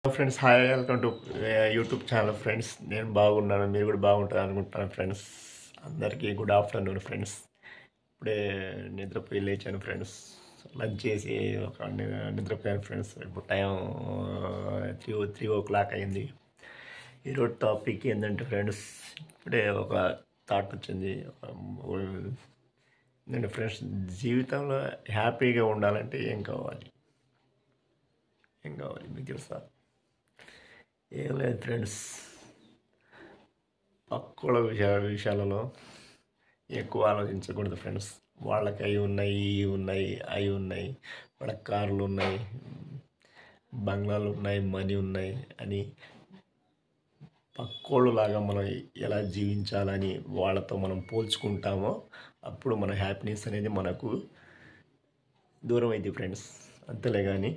Friends hi welcome to YouTube channel friends. నేను బాగున్నాను, మీరు కూడా బాగుంటారు అనుకుంటాను ఫ్రెండ్స్. అందరికీ గుడ్ ఆఫ్టర్నూన్ ఫ్రెండ్స్. ఇప్పుడే నిద్రపోయి లేచాను ఫ్రెండ్స్. లంచ్ చేసి నిద్రపోయాను ఫ్రెండ్స్. ఇప్పుడు టైం 3 అయింది. ఈరోజు టాపిక్ ఏంటంటే ఫ్రెండ్స్, ఇప్పుడే ఒక థాట్ వచ్చింది. నేను ఫ్రెండ్స్, జీవితంలో హ్యాపీగా ఉండాలంటే ఏం కావాలి మీకు తెలుసా? ఏం లేదు ఫ్రెండ్స్, పక్కల విషయాలలో ఎక్కువ ఆలోచించకూడదు ఫ్రెండ్స్. వాళ్ళకి అవి ఉన్నాయి, ఇవి ఉన్నాయి, అవి ఉన్నాయి, వాళ్ళకి కార్లు ఉన్నాయి, బంగ్లాలు ఉన్నాయి, మనీ ఉన్నాయి అని పక్కోళ్ళలాగా మనం ఎలా జీవించాలని వాళ్ళతో మనం పోల్చుకుంటామో అప్పుడు మన హ్యాపీనెస్ అనేది మనకు దూరం అయింది ఫ్రెండ్స్. అంతేలే కానీ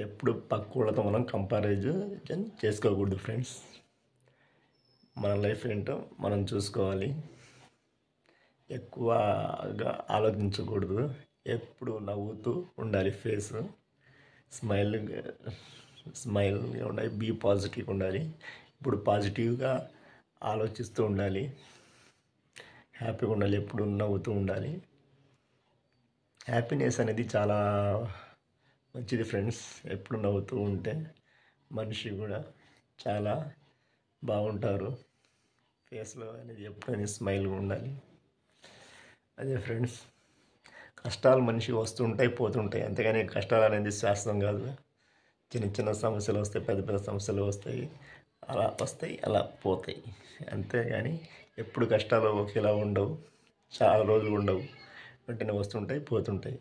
ఎప్పుడు పక్కోళ్ళతో మనం కంపారిజన్ చేసుకోకూడదు ఫ్రెండ్స్. మన లైఫ్ ఏంటో మనం చూసుకోవాలి. ఎక్కువగా ఆలోచించకూడదు. ఎప్పుడు నవ్వుతూ ఉండాలి. ఫేస్ స్మైల్గా ఉండాలి. బీ పాజిటివ్గా ఉండాలి. ఇప్పుడు పాజిటివ్గా ఆలోచిస్తూ ఉండాలి. హ్యాపీగా ఉండాలి. ఎప్పుడు నవ్వుతూ ఉండాలి. హ్యాపీనెస్ అనేది చాలా మంచిది ఫ్రెండ్స్. ఎప్పుడు నవ్వుతూ ఉంటే మనిషి కూడా చాలా బాగుంటారు. ఫేస్లో అనేది ఎప్పుడైనా స్మైల్గా ఉండాలి. అదే ఫ్రెండ్స్, కష్టాలు మనిషికి వస్తుంటాయి, పోతుంటాయి. అంతేగాని కష్టాలు అనేది శాశ్వతం కాదు. చిన్న చిన్న సమస్యలు వస్తాయి, పెద్ద పెద్ద సమస్యలు వస్తాయి. అలా వస్తాయి, అలా పోతాయి. అంతేగాని ఎప్పుడు కష్టాలు ఒకేలా ఉండవు, చాలా రోజులు ఉండవు. వెంటనే వస్తుంటాయి, పోతుంటాయి.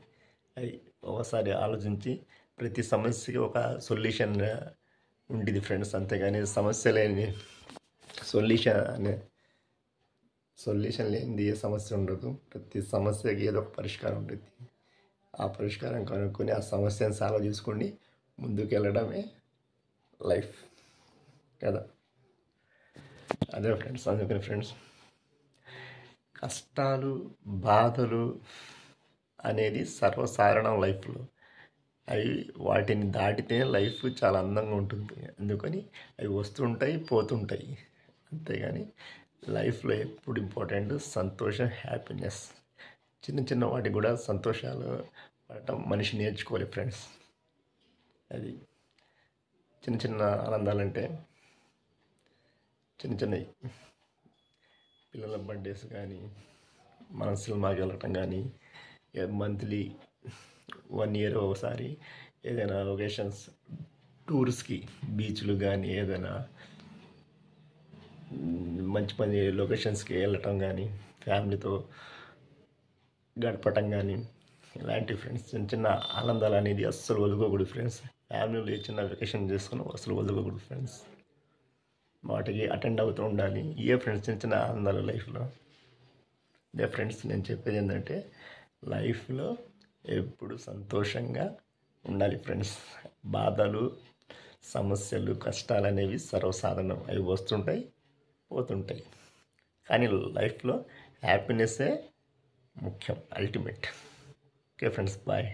అవి ఒకసారి ఆలోచించి ప్రతి సమస్యకి ఒక సొల్యూషన్ ఉండేది ఫ్రెండ్స్. అంతేగాని సమస్య లేని సొల్యూషన్ లేనిది ఏ సమస్య ఉండదు. ప్రతి సమస్యకి ఏదో ఒక పరిష్కారం ఉంటుంది. ఆ పరిష్కారం కనుక్కొని ఆ సమస్యను సాల్వ్ చేసుకొని ముందుకు వెళ్ళడమే లైఫ్ కదా. అదే ఫ్రెండ్స్, అందుకని ఫ్రెండ్స్, కష్టాలు, బాధలు అనేది సర్వసాధారణం లైఫ్లో. అవి వాటిని దాటితే లైఫ్ చాలా అందంగా ఉంటుంది. అందుకని అవి వస్తుంటాయి, పోతుంటాయి. అంతేగాని లైఫ్లో ఎప్పుడు ఇంపార్టెంట్ సంతోషం, హ్యాపీనెస్. చిన్న చిన్న వాటికి కూడా సంతోషాలు పడటం మనిషి నేర్చుకోవాలి ఫ్రెండ్స్. అది చిన్న చిన్న ఆనందాలంటే చిన్నవి పిల్లల బర్త్డేస్ కానీ, మన సినిమాకి వెళ్ళటం కానీ, మంత్లీ 1 year ఒకసారి ఏదైనా లొకేషన్స్ టూర్స్కి, బీచ్లు కానీ, ఏదైనా మంచి మంచి లొకేషన్స్కి వెళ్ళటం కానీ, ఫ్యామిలీతో గడపటం కానీ, ఇలాంటి ఫ్రెండ్స్ చిన్న చిన్న ఆనందాలు అనేది అస్సలు వదులుకోకూడదు ఫ్రెండ్స్. ఫ్యామిలీలో ఏ చిన్న వెకేషన్ చేసుకుని అసలు వదులుకోకూడదు ఫ్రెండ్స్. వాటికి అటెండ్ అవుతూ ఉండాలి. ఏ ఫ్రెండ్స్ చిన్న చిన్న ఆనందాలు లైఫ్లో. అదే ఫ్రెండ్స్, నేను చెప్పేది ఏంటంటే లైఫ్లో ఎప్పుడు సంతోషంగా ఉండాలి ఫ్రెండ్స్. బాధలు, సమస్యలు, కష్టాలు అనేవి సర్వసాధారణం. అవి వస్తుంటాయి, పోతుంటాయి. కానీ లైఫ్లో హ్యాపీనెస్సే ముఖ్యం, అల్టిమేట్. Okay friends, bye.